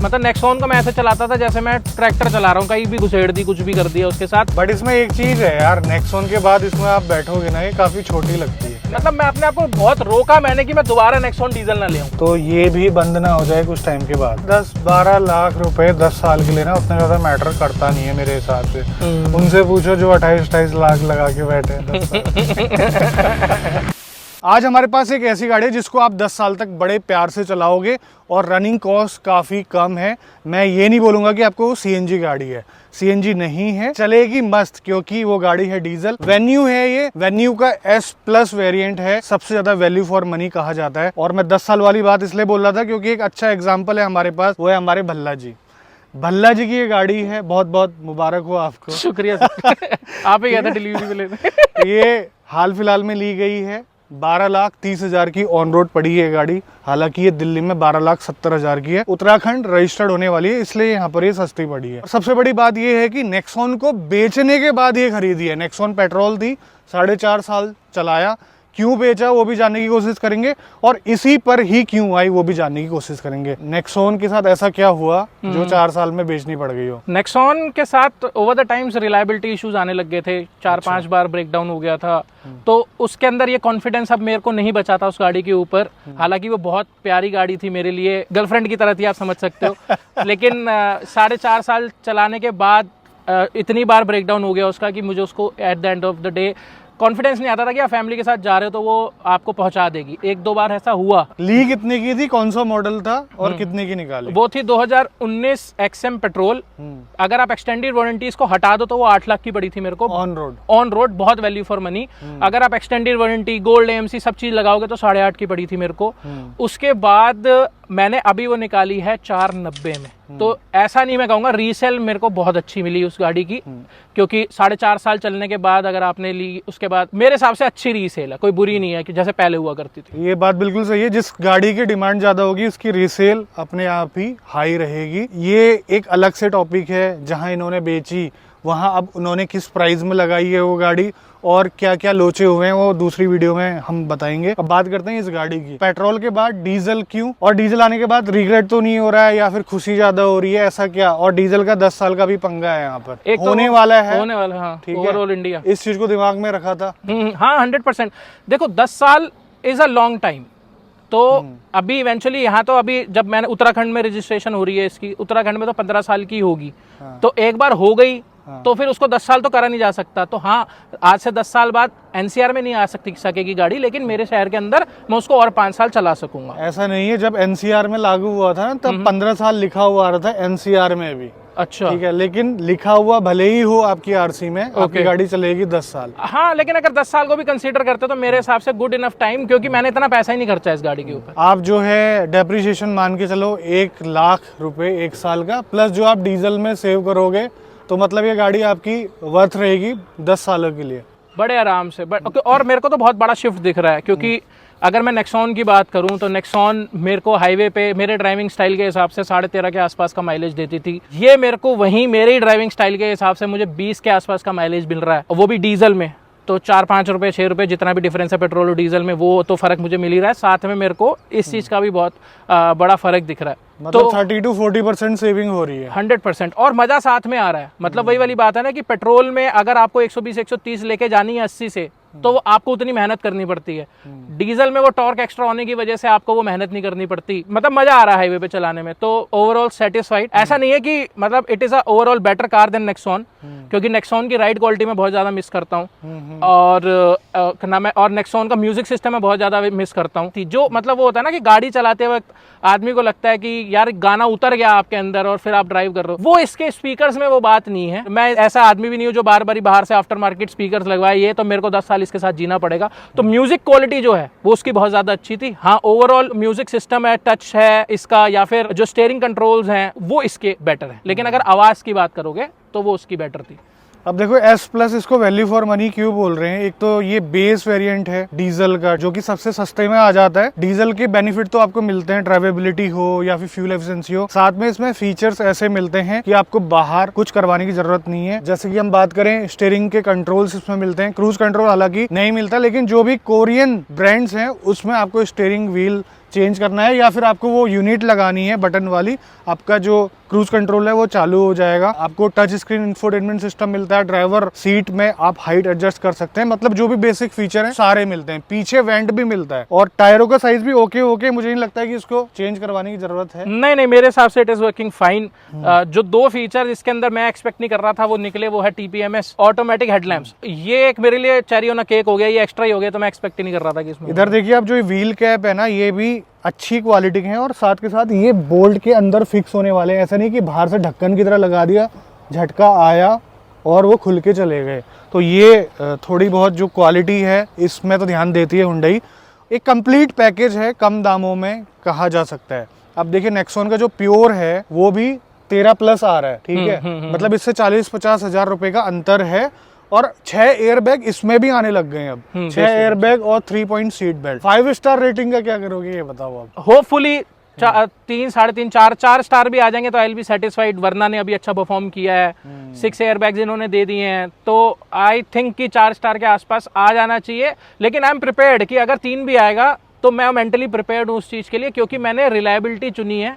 मतलब नेक्सॉन को मैं ऐसे चलाता था जैसे मैं ट्रैक्टर चला रहा हूँ, कहीं भी घुसेड़ दी, कुछ भी कर दिया उसके साथ। बट इसमें एक चीज है यार, नेक्सॉन के बाद इसमें आप बैठोगे ना, ये काफी छोटी लगती है। मतलब मैं अपने आप को बहुत रोका मैंने कि मैं दोबारा नेक्सॉन डीजल ना ले आऊं। तो ये भी बंद ना हो जाए कुछ टाइम के बाद। 10-12 लाख रुपए 10 साल के लिए ना उतना ज्यादा मैटर करता नहीं है मेरे हिसाब से। उनसे पूछो जो 28-28 लाख लगा के बैठे हैं। आज हमारे पास एक ऐसी गाड़ी है जिसको आप 10 साल तक बड़े प्यार से चलाओगे और रनिंग कॉस्ट काफ़ी कम है। मैं ये नहीं बोलूँगा कि आपको सीएनजी गाड़ी है, सीएनजी नहीं है, चलेगी मस्त, क्योंकि वो गाड़ी है डीजल। वेन्यू है, ये वेन्यू का S+ वेरिएंट है, सबसे ज़्यादा वैल्यू फॉर मनी कहा जाता है। और मैं 10 साल वाली बात इसलिए बोल रहा था क्योंकि एक अच्छा एग्जाम्पल है हमारे पास, वो है हमारे भल्ला जी। भल्ला जी की ये गाड़ी है, बहुत बहुत मुबारक हो आपको। शुक्रिया सर। आप ही गया था डिलीवरी पे लेने। ये हाल फिलहाल में ली गई है, 12,30,000 की ऑन रोड पड़ी है गाड़ी। हालांकि ये दिल्ली में 12,70,000 की है, उत्तराखंड रजिस्टर्ड होने वाली है, इसलिए यहाँ पर ये सस्ती पड़ी है। सबसे बड़ी बात ये है कि नेक्सॉन को बेचने के बाद ये खरीदी है। नेक्सॉन पेट्रोल थी, 4.5 साल चलाया, क्यों बेचा वो भी जानने की कोशिश करेंगे, और इसी पर ही क्यों आई वो भी जानने की कोशिश करेंगे। नेक्सॉन के साथ ऐसा क्या हुआ जो 4 साल में बेचनी पड़ गई हो? नेक्सॉन के साथ over the times reliability issues आने लग गए थे, 4-5 बार ब्रेकडाउन हो गया था। तो उसके अंदर ये कॉन्फिडेंस अब मेरे को नहीं बचा था उस गाड़ी के ऊपर। हालांकि वो बहुत प्यारी गाड़ी थी मेरे लिए, गर्लफ्रेंड की तरह थी, आप समझ सकते हो। लेकिन 4.5 साल चलाने के बाद इतनी बार ब्रेकडाउन हो गया उसका कि मुझे उसको at the end of the day confidence नहीं आता था कि आप फैमिली के साथ जा रहे हो तो वो आपको पहुंचा देगी। 1-2 बार ऐसा हुआ। ली कितने की थी, कौन सा मॉडल था और कितने की निकाली? वो थी 2019 XM पेट्रोल। अगर आप एक्सटेंडेड वारंटी इसको हटा दो तो वो 8 लाख की पड़ी थी मेरे को ऑन रोड। बहुत वैल्यू फॉर मनी। अगर आप एक्सटेंडेड वारंटी, गोल्ड, AMC सब चीज लगाओगे तो 8.5 की पड़ी थी मेरे को। उसके बाद मैंने अभी वो निकाली है 490 में। तो ऐसा नहीं मैं कहूँगा, रीसेल मेरे को बहुत अच्छी मिली उस गाड़ी की, क्योंकि 4.5 साल चलने के बाद अगर आपने ली, उसके बाद मेरे हिसाब से अच्छी रीसेल है, कोई बुरी नहीं है कि जैसे पहले हुआ करती थी। ये बात बिल्कुल सही है, जिस गाड़ी की डिमांड ज्यादा होगी उसकी रीसेल अपने आप ही हाई रहेगी। ये एक अलग से टॉपिक है, जहां इन्होंने बेची वहां अब उन्होंने किस प्राइस में लगाई है वो गाड़ी और क्या क्या लोचे हुए हैं वो दूसरी वीडियो में हम बताएंगे। अब बात करते हैं इस गाड़ी की। पेट्रोल के बाद डीजल क्यों, और डीजल आने के बाद रिग्रेट तो नहीं हो रहा है या फिर खुशी ज्यादा हो रही है, ऐसा क्या? और डीजल का 10 साल का भी पंगा है यहाँ पर, एक होने तो वाला है, होने वाला। हाँ, ठीक है, ओवरऑल इंडिया इस चीज को दिमाग में रखा था। हाँ, 100%। देखो 10 साल इज अ लॉन्ग टाइम। तो अभी इवेंचुअली यहाँ तो अभी जब मैंने उत्तराखंड में रजिस्ट्रेशन हो रही है इसकी, उत्तराखंड में तो 15 साल की होगी। तो एक बार हो गई तो फिर उसको 10 साल तो करा नहीं जा सकता। तो हाँ, आज से 10 साल बाद NCR में नहीं आ सकेगी गाड़ी, लेकिन मेरे शहर के अंदर मैं उसको और 5 साल चला सकूंगा। ऐसा नहीं है, जब NCR में लागू हुआ था ना तब 15 साल लिखा हुआ आ रहा था NCR में भी। अच्छा, ठीक है, लेकिन लिखा हुआ भले ही हो आपकी आरसी में, आपकी गाड़ी चलेगी 10 साल। हाँ, लेकिन अगर 10 साल को भी कंसीडर करते तो मेरे हिसाब से गुड इनफ टाइम, क्योंकि मैंने इतना पैसा ही नहीं खर्चा इस गाड़ी के ऊपर। आप जो है डेप्रिसिएशन मान के चलो 1 लाख रुपए 1 साल का, प्लस जो आप डीजल में सेव करोगे, तो मतलब ये गाड़ी आपकी वर्थ रहेगी 10 सालों के लिए बड़े आराम से। और मेरे को तो बहुत बड़ा शिफ्ट दिख रहा है, क्योंकि अगर मैं नेक्सॉन की बात करूं तो नेक्सॉन मेरे को हाईवे पे मेरे ड्राइविंग स्टाइल के हिसाब से 13.5 के आसपास का माइलेज देती थी। ये मेरे को वहीं मेरे ही ड्राइविंग स्टाइल के हिसाब से मुझे 20 के आसपास का माइलेज मिल रहा है, वो भी डीजल में। तो 4-5 रुपए 6 रुपए जितना भी डिफरेंस है पेट्रोल और डीजल में, वो तो फर्क मुझे मिल ही रहा है। साथ में मेरे को इस चीज का भी बहुत बड़ा फर्क दिख रहा है। मतलब तो 30-40% सेविंग हो रही है। 100%। और मजा साथ में आ रहा है। मतलब वही वाली बात है ना कि पेट्रोल में अगर आपको 120-130 लेके जानी है 80 से, तो वो आपको उतनी मेहनत करनी पड़ती है। डीजल में वो टॉर्क एक्स्ट्रा होने की वजह से आपको वो मेहनत नहीं करनी पड़ती। मतलब मजा आ रहा है हाईवे पे चलाने में। तो ओवरऑल सेटिस्फाइड। ऐसा नहीं है कि मतलब it is a overall better car than Nexon, क्योंकि नेक्सॉन की राइड क्वालिटी में बहुत ज्यादा मिस करता हूँ, और नेक्सॉन का म्यूजिक सिस्टम में बहुत ज्यादा मिस करता हूँ। जो मतलब वो होता है ना कि गाड़ी चलाते वक्त आदमी को लगता है कि यार गाना उतर गया आपके अंदर और फिर आप ड्राइव कर रहे हो, वो इसके स्पीकर्स में वो बात नहीं है। मैं ऐसा आदमी भी नहीं हूँ जो बार बार से आफ्टर मार्केट स्पीकर्स लगवाए, ये तो मेरे को 10 साल इसके साथ जीना पड़ेगा। तो म्यूजिक क्वालिटी जो है वो उसकी बहुत ज्यादा अच्छी थी। हाँ, ओवरऑल म्यूजिक सिस्टम है, टच है इसका, या फिर जो स्टीयरिंग कंट्रोल्स हैं वो इसके बेटर है। लेकिन अगर आवाज की बात करोगे तो वो उसकी बेटर थी। अब देखो S+ इसको वैल्यू फॉर मनी क्यों बोल रहे हैं? एक तो ये बेस वेरिएंट है डीजल का, जो कि सबसे सस्ते में आ जाता है। डीजल के बेनिफिट तो आपको मिलते हैं, ड्राइवेबिलिटी हो या फिर फ्यूल एफिशिएंसी हो, साथ में इसमें फीचर्स ऐसे मिलते हैं कि आपको बाहर कुछ करवाने की जरूरत नहीं है। जैसे कि हम बात करें, स्टीयरिंग के कंट्रोल्स इसमें मिलते हैं, क्रूज कंट्रोल हालांकि नहीं मिलता, लेकिन जो भी कोरियन ब्रांड्स हैं उसमें आपको स्टीयरिंग व्हील चेंज करना है या फिर आपको वो यूनिट लगानी है बटन वाली, आपका जो क्रूज कंट्रोल है वो चालू हो जाएगा। आपको टच स्क्रीन इंफोटेनमेंट सिस्टम मिलता है, ड्राइवर सीट में आप हाइट एडजस्ट कर सकते हैं, मतलब जो भी बेसिक फीचर हैं सारे मिलते हैं। पीछे वेंट भी मिलता है और टायरों का साइज भी ओके, मुझे नहीं लगता है कि इसको चेंज करवाने की जरूरत है। नहीं, मेरे हिसाब से इट इज वर्किंग फाइन। जो 2 फीचर इसके अंदर मैं एक्सपेक्ट नहीं कर रहा था वो निकले, वो है TPMS ऑटोमेटिक हेडलैम्प्स। ये एक मेरे लिए चेरी ऑन अ केक हो गया, ये एक्स्ट्रा ही हो गया, तो मैं एक्सपेक्ट ही नहीं कर रहा था कि इसमें। इधर देखिए आप, जो व्हील कैप है ना, ये भी अच्छी क्वालिटी के हैं और साथ के साथ ये बोल्ट के अंदर फिक्स होने वाले हैं। ऐसा नहीं कि बाहर से ढक्कन की तरह लगा दिया, झटका आया और वो खुल के चले गए। तो ये थोड़ी बहुत जो क्वालिटी है इसमें तो ध्यान देती है हुंडई। एक कंप्लीट पैकेज है, कम दामों में कहा जा सकता है। अब देखिए नेक्सॉन का जो प्योर है वो भी 13+ आ रहा है, ठीक है, मतलब इससे 40-50 हज़ार रुपए का अंतर है। और 6 एयरबैग इसमें भी आने लग गए हैं अब, 6 एयरबैग और 3 point seat belt. 5 star rating का क्या करोगे ये बताओ आप? होपफुली 3, 3.5, 4 स्टार भी आ जाएंगे तो आई विल बी सेटिस्फाइड। वरना ने अभी अच्छा परफॉर्म किया है, 6 एयरबैग्स इन्होंने दे दिए हैं, तो आई थिंक कि 4 स्टार के आसपास आ जाना चाहिए। लेकिन आई एम प्रिपेयर्ड कि अगर 3 भी आएगा तो मैं मेंटली प्रिपेयर्ड हूँ उस चीज के लिए, क्योंकि मैंने रिलायबिलिटी चुनी है।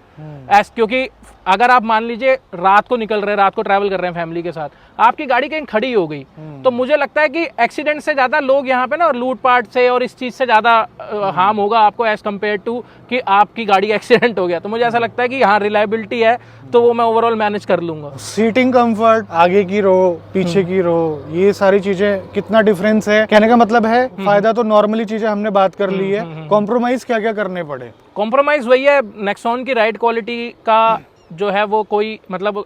क्योंकि अगर आप मान लीजिए रात को निकल रहे हैं, रात को ट्रैवल कर रहे हैं फैमिली के साथ, आपकी गाड़ी कहीं खड़ी हो गई, तो मुझे लगता है कि एक्सीडेंट से ज्यादा लोग यहाँ पे ना और लूटपाट से और इस चीज से ज्यादा हार्म होगा आपको एज कम्पेयर टू कि आपकी गाड़ी एक्सीडेंट हो गया। तो मुझे ऐसा लगता है कि यहाँ रिलायबिलिटी है तो वो मैं ओवरऑल मैनेज कर लूंगा। सीटिंग कंफर्ट, आगे की रो, पीछे की रो, ये सारी चीजें कितना डिफरेंस है? कहने का मतलब है फायदा तो नॉर्मली चीजें हमने बात कर ली है, कॉम्प्रोमाइज क्या क्या करने पड़े? कॉम्प्रोमाइज वही है, नेक्सॉन की राइड क्वालिटी का जो है वो कोई मतलब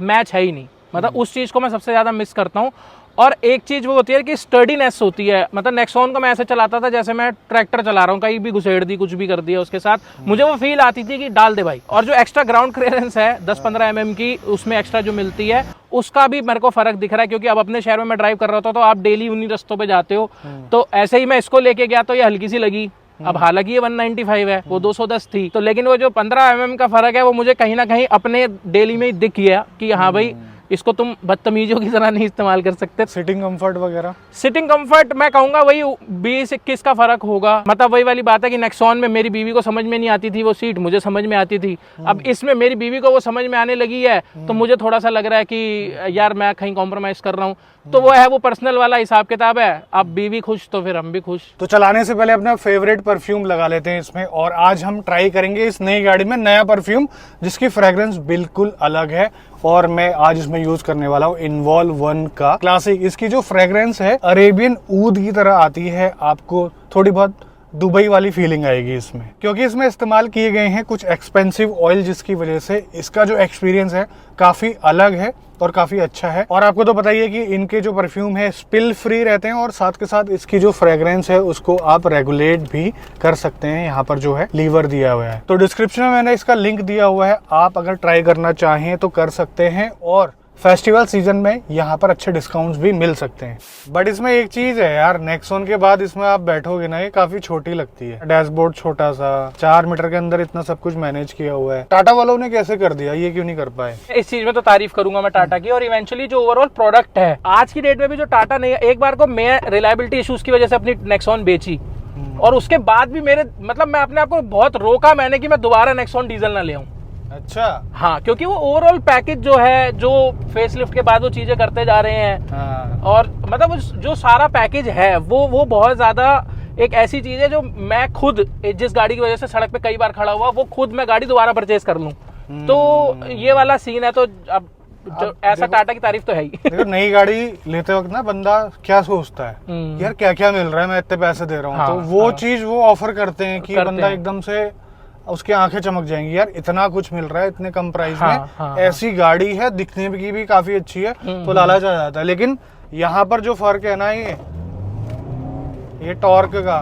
मैच है ही नहीं। मतलब उस चीज को मैं सबसे ज्यादा मिस करता हूँ। और एक चीज वो होती है कि स्टर्डीनेस होती है। मतलब नेक्सॉन को मैं ऐसे चलाता था जैसे मैं ट्रैक्टर चला रहा हूँ, कहीं भी घुसेड़ दी, कुछ भी कर दिया उसके साथ, मुझे वो फील आती थी कि डाल दे भाई। और जो एक्स्ट्रा ग्राउंड क्लियरेंस है 10-15 mm की, उसमें एक्स्ट्रा जो मिलती है उसका भी मेरे को फर्क दिख रहा है। क्योंकि अब अपने शहर में मैं ड्राइव कर रहा था तो आप डेली उन्हीं रास्तों पे जाते हो, तो ऐसे ही मैं इसको लेके गया तो ये हल्की सी लगी। अब हालांकि ये 195 है, वो 210 थी, तो लेकिन वो जो 15 mm का फर्क है वो मुझे कहीं ना कहीं अपने डेली में ही दिख गया कि हाँ भाई इसको तुम बदतमीजियों की तरह नहीं इस्तेमाल कर सकते। सिटिंग कंफर्ट वगैरह, सिटिंग कंफर्ट मैं कहूंगा वही 20-21 का फर्क होगा। मतलब वही वाली बात है कि नेक्सॉन में मेरी बीवी को समझ में नहीं आती थी वो सीट, मुझे समझ में आती थी। अब इसमें मेरी बीवी को वो समझ में आने लगी है, तो मुझे थोड़ा सा लग रहा है कि यार मैं कहीं कॉम्प्रोमाइज कर रहा हूँ। तो वो है, वो पर्सनल वाला हिसाब किताब है। अब बीवी खुश तो फिर हम भी खुश। तो चलाने से पहले अपना फेवरेट परफ्यूम लगा लेते हैं इसमें, और आज हम ट्राई करेंगे इस नई गाड़ी में नया परफ्यूम जिसकी फ्रेग्रेंस बिल्कुल अलग है। और मैं आज इसमें यूज करने वाला हूँ इन्वॉल्व 1 का क्लासिक। इसकी जो फ्रेग्रेंस है अरेबियन ऊद की तरह आती है, आपको थोड़ी बहुत दुबई वाली फीलिंग आएगी इसमें, क्योंकि इसमें इस्तेमाल किए गए हैं कुछ एक्सपेंसिव ऑयल, जिसकी वजह से इसका जो एक्सपीरियंस है काफी अलग है और काफी अच्छा है। और आपको तो पता ही है कि इनके जो परफ्यूम है स्पिल फ्री रहते हैं, और साथ के साथ इसकी जो फ्रेग्रेंस है उसको आप रेगुलेट भी कर सकते हैं। यहाँ पर जो है लीवर दिया हुआ है, तो डिस्क्रिप्शन में मैंने इसका लिंक दिया हुआ है, आप अगर ट्राई करना चाहें तो कर सकते हैं। और फेस्टिवल सीजन में यहाँ पर अच्छे डिस्काउंट्स भी मिल सकते हैं। बट इसमें एक चीज है यार, नेक्सॉन के बाद इसमें आप बैठोगे ना, ये काफी छोटी लगती है। डैशबोर्ड छोटा सा, 4 मीटर के अंदर इतना सब कुछ मैनेज किया हुआ है। टाटा वालों ने कैसे कर दिया, ये क्यों नहीं कर पाए? इस चीज में तो तारीफ करूंगा मैं टाटा की। और इवेंचुअली जो ओवरऑल प्रोडक्ट है आज की डेट में भी जो टाटा ने एक बार को मैं रिलायबिलिटी इश्यूज की वजह से अपनी नेक्सॉन बेची, और उसके बाद भी मेरे मतलब मैं अपने आप को बहुत रोका मैंने कि मैं दोबारा नेक्सॉन डीजल ना ले आऊं। अच्छा, हाँ, क्योंकि वो ओवरऑल पैकेज जो है, जो फेसलिफ्ट के बाद वो चीजें करते जा रहे हैं, हाँ। और मतलब जो सारा पैकेज है वो बहुत ज्यादा एक ऐसी चीज है जो मैं खुद जिस गाड़ी की वजह से सड़क पे कई बार खड़ा हुआ, वो खुद मैं गाड़ी दोबारा परचेज कर लूं। तो ये वाला सीन है। तो अब ऐसा टाटा की तारीफ तो है ही। देखो, नई गाड़ी लेते वक्त ना बंदा क्या सोचता है, यार क्या क्या मिल रहा है, मैं इतने पैसे दे रहा हूँ। हाँ, तो वो हाँ। चीज वो ऑफर करते हैं कि बंदा एकदम से उसकी आंखें चमक जाएंगी, यार इतना कुछ मिल रहा है इतने कम प्राइस में। हाँ, ऐसी गाड़ी है, दिखने की भी काफी अच्छी है, तो लालच आ जाता है। लेकिन यहाँ पर जो फर्क है ना, ये टॉर्क का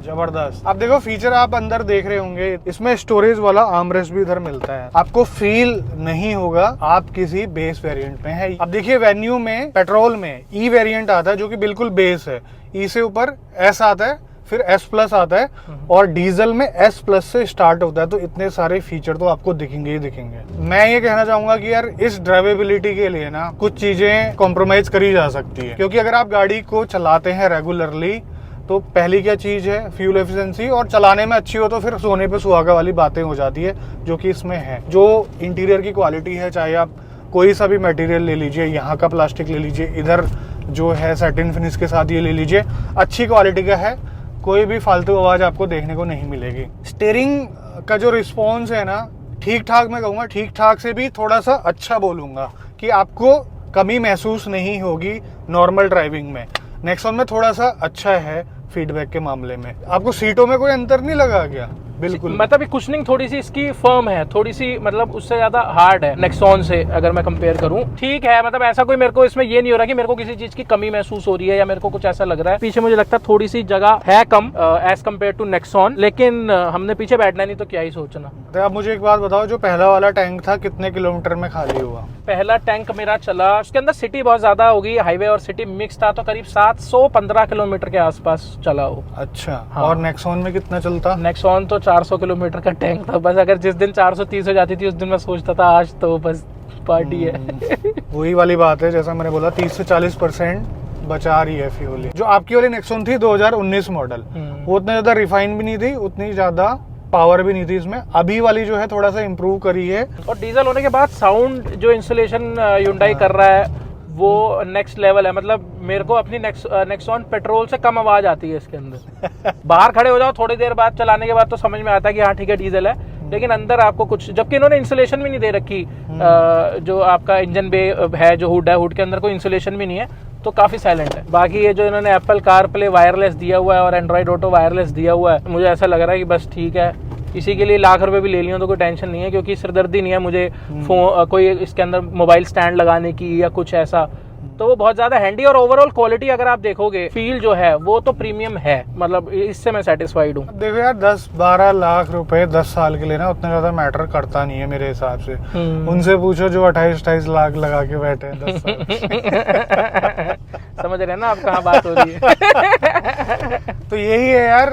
जबरदस्त। अब देखो, फीचर आप अंदर देख रहे होंगे, इसमें स्टोरेज वाला आर्मरेस्ट भी इधर मिलता है। आपको फील नहीं होगा आप किसी बेस वेरिएंट में है। अब देखिए, वेन्यू में पेट्रोल में ई वेरिएंट आता है जो कि बिल्कुल बेस है, ई से ऊपर एस आता है, फिर S+ आता है, और डीजल में S+ से स्टार्ट होता है। तो इतने सारे फीचर तो आपको दिखेंगे ही दिखेंगे। मैं ये कहना चाहूंगा कि यार इस ड्राइवेबिलिटी के लिए ना कुछ चीजें कॉम्प्रोमाइज करी जा सकती है, क्योंकि अगर आप गाड़ी को चलाते हैं रेगुलरली तो पहली क्या चीज़ है, फ्यूल एफिशिएंसी, और चलाने में अच्छी हो तो फिर सोने पे सुहागा वाली बातें हो जाती है, जो कि इसमें है। जो इंटीरियर की क्वालिटी है, चाहे आप कोई सा भी मटेरियल ले लीजिए, यहाँ का प्लास्टिक ले लीजिए, इधर जो है सैटिन फिनिश के साथ ये ले लीजिए, अच्छी क्वालिटी का है, कोई भी फालतू आवाज़ आपको देखने को नहीं मिलेगी। स्टीयरिंग का जो रिस्पॉन्स है ना, ठीक ठाक मैं कहूँगा, ठीक ठाक से भी थोड़ा सा अच्छा बोलूँगा कि आपको कमी महसूस नहीं होगी नॉर्मल ड्राइविंग में। नेक्सॉन में थोड़ा सा अच्छा है फीडबैक के मामले में। आपको सीटों में कोई अंतर नहीं लगा क्या? बिल्कुल, मतलब कुशनिंग थोड़ी सी इसकी फर्म है, थोड़ी सी मतलब उससे ज्यादा हार्ड है नेक्सॉन से अगर मैं कंपेयर करूं। ठीक है, मतलब ऐसा कोई मेरे को इसमें ये नहीं हो रहा कि मेरे को किसी चीज की कमी महसूस हो रही है या मेरे को कुछ ऐसा लग रहा है। पीछे मुझे लगता है थोड़ी सी जगह है कम एज कम्पेयर टू नेक्सॉन, लेकिन हमने पीछे बैठना नहीं तो क्या ही सोचना। तो आप मुझे एक बात बताओ, जो पहला वाला टैंक था कितने किलोमीटर में खाली हुआ? पहला टैंक मेरा चला, उसके अंदर सिटी बहुत ज्यादा होगी, हाईवे और सिटी मिक्स था, तो करीब 715 किलोमीटर के आसपास चला हो। अच्छा, हाँ। और नेक्सॉन में कितना चलता? नेक्सॉन तो 400 किलोमीटर का टैंक था बस। अगर जिस दिन 430 हो जाती थी उस दिन मैं सोचता था आज तो बस पार्टी है। वही वाली बात है, जैसा मैंने बोला 30 से 40% बचा रही है फ्यूल। जो आपकी वाली नेक्सॉन थी 2019 मॉडल, वो उतनी ज्यादा रिफाइन भी नहीं थी, उतनी ज्यादा पावर भी नहीं थी इसमें। अभी वाली जो है थोड़ा सा इम्प्रूव करी है, और डीजल होने के बाद साउंड जो इंस्टॉलेशन Hyundai कर रहा है वो नेक्स्ट लेवल है। मतलब मेरे को अपनी नेक्सॉन पेट्रोल से कम आवाज आती है इसके अंदर। बाहर खड़े हो जाओ, थोड़ी देर बाद चलाने के बाद तो समझ में आता है कि हाँ ठीक है डीजल है, लेकिन अंदर आपको कुछ, जबकि इन्होंने इंसुलेशन भी नहीं दे रखी, जो आपका इंजन बे है, जो हुड है, हुड के अंदर कोई इंसुलेशन भी नहीं है, तो काफी साइलेंट है। बाकी ये जो इन्होंने एप्पल कार प्ले वायरलेस दिया हुआ है और एंड्रॉइड ऑटो वायरलेस दिया हुआ है, मुझे ऐसा लग रहा है कि बस ठीक है, इसी के लिए लाख रुपए भी ले लियो तो कोई टेंशन नहीं है, क्योंकि सिरदर्दी नहीं है मुझे कोई इसके अंदर मोबाइल स्टैंड लगाने की या कुछ ऐसा। तो वो बहुत ज्यादा हैंडी, और ओवरऑल क्वालिटी अगर आप देखोगे, फील जो है वो तो प्रीमियम है, मतलब इससे मैं सेटिस्फाइड हूँ। देखो यार 10-12 लाख रुपए 10 साल के लिए ना उतना ज्यादा मैटर करता नहीं है मेरे हिसाब से। उनसे पूछो जो 28-28 लाख लगा के बैठे हैं 10 साल। समझ रहे हैं ना आप कहाँ बात हो रही है। तो यही है यार,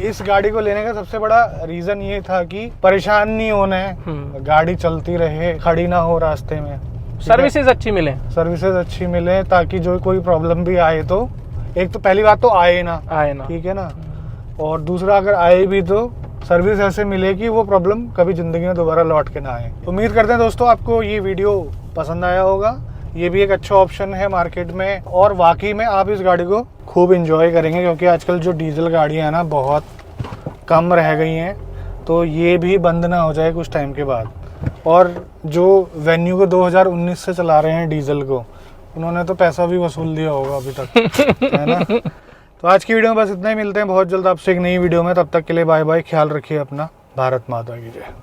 इस गाड़ी को लेने का सबसे बड़ा रीजन ये था कि परेशान नहीं होना है, गाड़ी चलती रहे, खड़ी ना हो रास्ते में, सर्विसेज अच्छी मिले, सर्विसेज अच्छी मिले, ताकि जो कोई प्रॉब्लम भी आए तो एक तो पहली बात तो आए ना, ठीक है ना, और दूसरा अगर आए भी तो सर्विस ऐसे मिले कि वो प्रॉब्लम कभी जिंदगी में दोबारा लौट के ना आए। उम्मीद करते हैं दोस्तों आपको ये वीडियो पसंद आया होगा। ये भी एक अच्छा ऑप्शन है मार्केट में, और वाकई में आप इस गाड़ी को खूब इंजॉय करेंगे, क्योंकि आजकल जो डीजल गाड़ियाँ हैं ना बहुत कम रह गई हैं, तो ये भी बंद ना हो जाए कुछ टाइम के बाद। और जो वेन्यू को 2019 से चला रहे हैं डीजल को, उन्होंने तो पैसा भी वसूल दिया होगा अभी तक, है ना। तो आज की वीडियो में बस इतना ही, मिलते हैं बहुत जल्द आपसे एक नई वीडियो में, तब तक के लिए बाय बाय, ख्याल रखिए अपना, भारत माता की जय।